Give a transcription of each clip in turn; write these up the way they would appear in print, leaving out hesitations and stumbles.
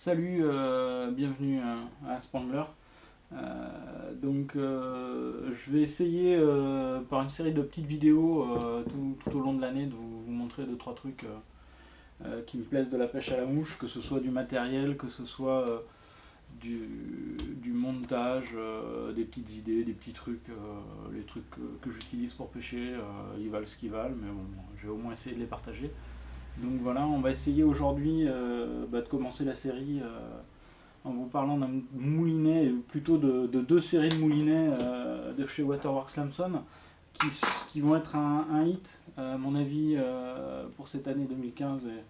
Salut, bienvenue à Spangler. Je vais essayer par une série de petites vidéos tout au long de l'année de vous montrer deux trois trucs qui me plaisent de la pêche à la mouche, que ce soit du matériel, que ce soit du, du montage, des petites idées, des petits trucs, les trucs que j'utilise pour pêcher, ils valent ce qu'ils valent, mais bon, je vais au moins essayer de les partager. Donc voilà, on va essayer aujourd'hui de commencer la série en vous parlant d'un moulinet, plutôt de deux séries de moulinets de chez Waterworks Lamson qui, qui vont être un hit, à mon avis, pour cette année 2015 et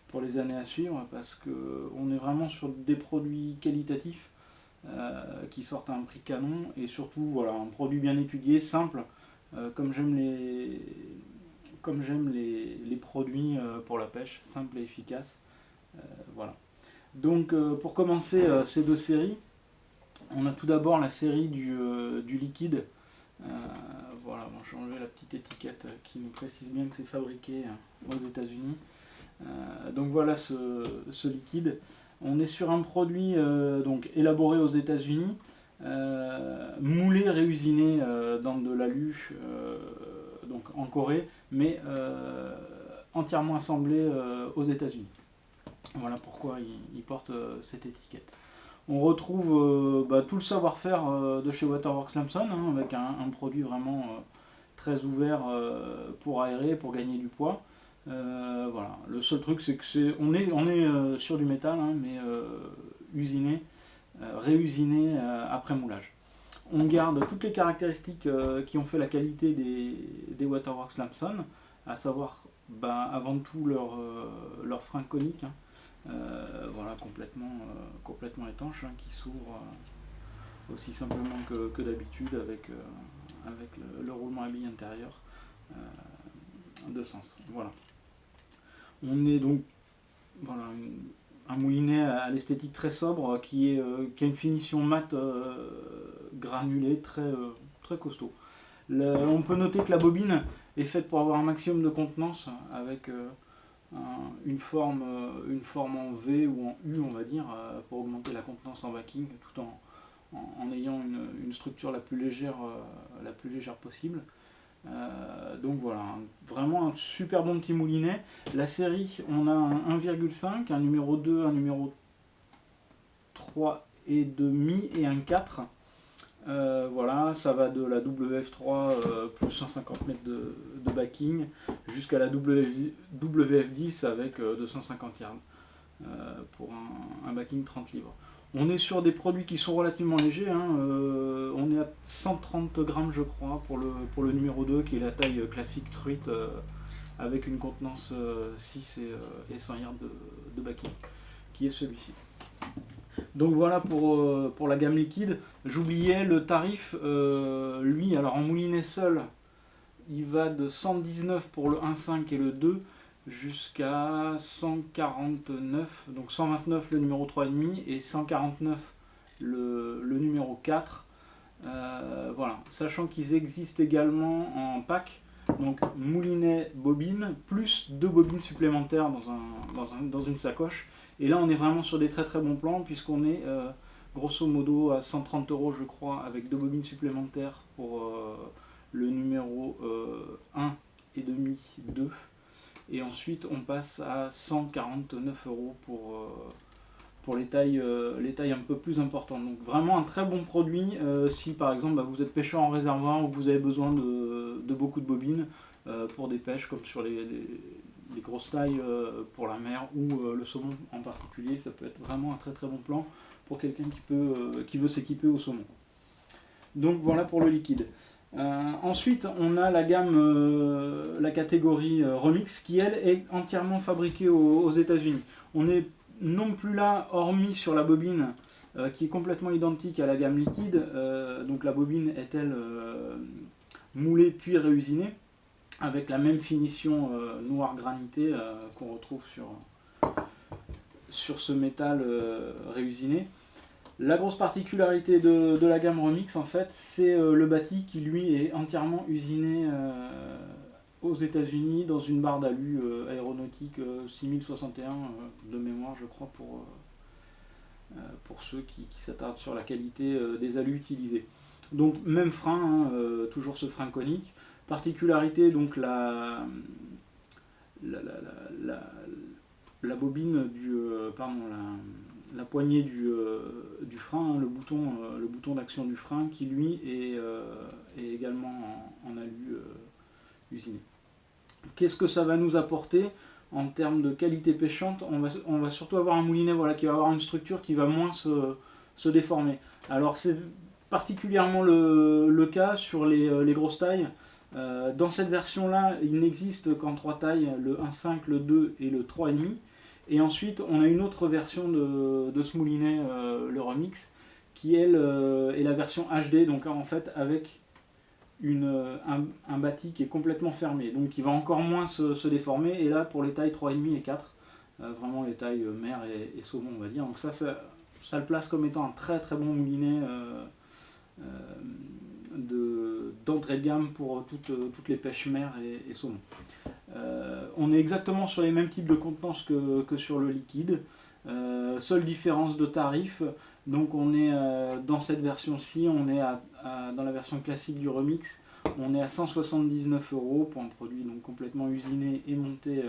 pour les années à suivre, parce qu'on est vraiment sur des produits qualitatifs qui sortent à un prix canon et surtout voilà, un produit bien étudié, simple, comme j'aime les produits pour la pêche, simple et efficace. Voilà. Donc pour commencer ces deux séries, on a tout d'abord la série du liquide. Euh, voilà, bon, j'ai enlevé la petite étiquette qui nous précise bien que c'est fabriqué aux États-Unis. Donc voilà ce liquide. On est sur un produit donc élaboré aux États-Unis, moulé, réusiné dans de l'alu, donc en Corée, mais entièrement assemblé aux États-Unis. Voilà pourquoi il porte cette étiquette. On retrouve tout le savoir-faire de chez Waterworks Lamson, hein, avec un produit vraiment très ouvert pour aérer, pour gagner du poids. Voilà. Le seul truc, c'est que on est sur du métal, hein, mais usiné, réusiné après moulage. On garde toutes les caractéristiques qui ont fait la qualité des Waterworks Lamson, à savoir avant tout leur frein conique, hein, voilà, complètement étanche, hein, qui s'ouvre aussi simplement que d'habitude avec le roulement à billes intérieur de sens. Voilà. On est donc voilà, un moulinet à l'esthétique très sobre qui a une finition mate granulée très costaud. On peut noter que la bobine est faite pour avoir un maximum de contenance avec une forme en V ou en U, on va dire, pour augmenter la contenance en backing tout en ayant une structure la plus légère possible. Donc voilà, vraiment un super bon petit moulinet. La série, on a un 1,5, un numéro 2, un numéro 3 et demi et un 4. Voilà, ça va de la WF3 plus 150 mètres de backing jusqu'à la WF10 avec 250 yards pour un backing 30 livres. On est sur des produits qui sont relativement légers, hein, on est à 130 grammes je crois pour le numéro 2 qui est la taille classique truite avec une contenance 6 et 100 yards de backing qui est celui-ci. Donc voilà pour la gamme liquide. J'oubliais le tarif, lui, alors en moulinet seul, il va de 119 pour le 1,5 et le 2 jusqu'à 149, donc 129 le numéro 3,5 et 149 le numéro 4. Voilà, sachant qu'ils existent également en pack, donc moulinet bobine plus deux bobines supplémentaires dans une sacoche. Et là on est vraiment sur des très très bons plans puisqu'on est grosso modo à 130 € je crois avec deux bobines supplémentaires pour le numéro 1 et demi 2 et ensuite on passe à 149 € pour les tailles un peu plus importantes. Donc vraiment un très bon produit si par exemple vous êtes pêcheur en réservoir ou que vous avez besoin de beaucoup de bobines pour des pêches comme sur les grosses tailles pour la mer ou le saumon en particulier. Ça peut être vraiment un très très bon plan pour quelqu'un qui veut s'équiper au saumon. Donc voilà pour le liquide. Ensuite, on a la gamme, la catégorie Remix qui, elle, est entièrement fabriquée aux États-Unis. On est non plus là, hormis sur la bobine qui est complètement identique à la gamme liquide. Donc la bobine est-elle moulée puis réusinée avec la même finition noire granité qu'on retrouve sur ce métal réusiné. La grosse particularité de la gamme Remix, en fait, c'est le bâti qui, lui, est entièrement usiné aux États-Unis dans une barre d'alu aéronautique 6061 de mémoire, je crois, pour ceux qui s'attardent sur la qualité des alus utilisés. Donc même frein, hein, toujours ce frein conique. Particularité, donc la bobine la poignée du frein, hein, le bouton d'action du frein qui lui est également en alu usiné. Qu'est-ce que ça va nous apporter en termes de qualité pêchante? On va surtout avoir un moulinet, voilà, qui va avoir une structure qui va moins se déformer. Alors c'est particulièrement le cas sur les grosses tailles. Dans cette version-là, il n'existe qu'en 3 tailles, le 1.5, le 2 et le 3,5. Et ensuite, on a une autre version de ce moulinet, le Remix, qui elle est la version HD, donc en fait avec un bâti qui est complètement fermé, donc qui va encore moins se déformer. Et là, pour les tailles 3,5 et 4, vraiment les tailles mer et saumon, on va dire. Donc ça le place comme étant un très très bon moulinet d'entrée de gamme pour toutes les pêches mer et saumon. On est exactement sur les mêmes types de contenance que sur le liquide. Seule différence de tarif, donc on est dans cette version-ci, on est dans la version classique du Remix, on est à 179 € pour un produit donc complètement usiné et monté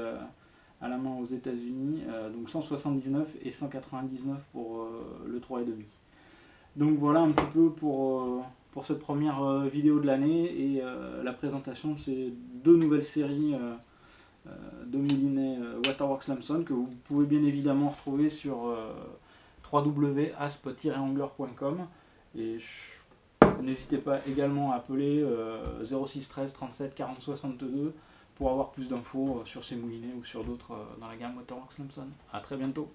à la main aux États-Unis, donc 179 et 199 pour le 3,5. Donc voilà un petit peu pour cette première vidéo de l'année et la présentation de ces 2 nouvelles séries de moulinets Waterworks Lamson que vous pouvez bien évidemment retrouver sur www.asp-angler.com. Et n'hésitez pas également à appeler 06 13 37 40 62 pour avoir plus d'infos sur ces moulinets ou sur d'autres dans la gamme Waterworks Lamson. A très bientôt.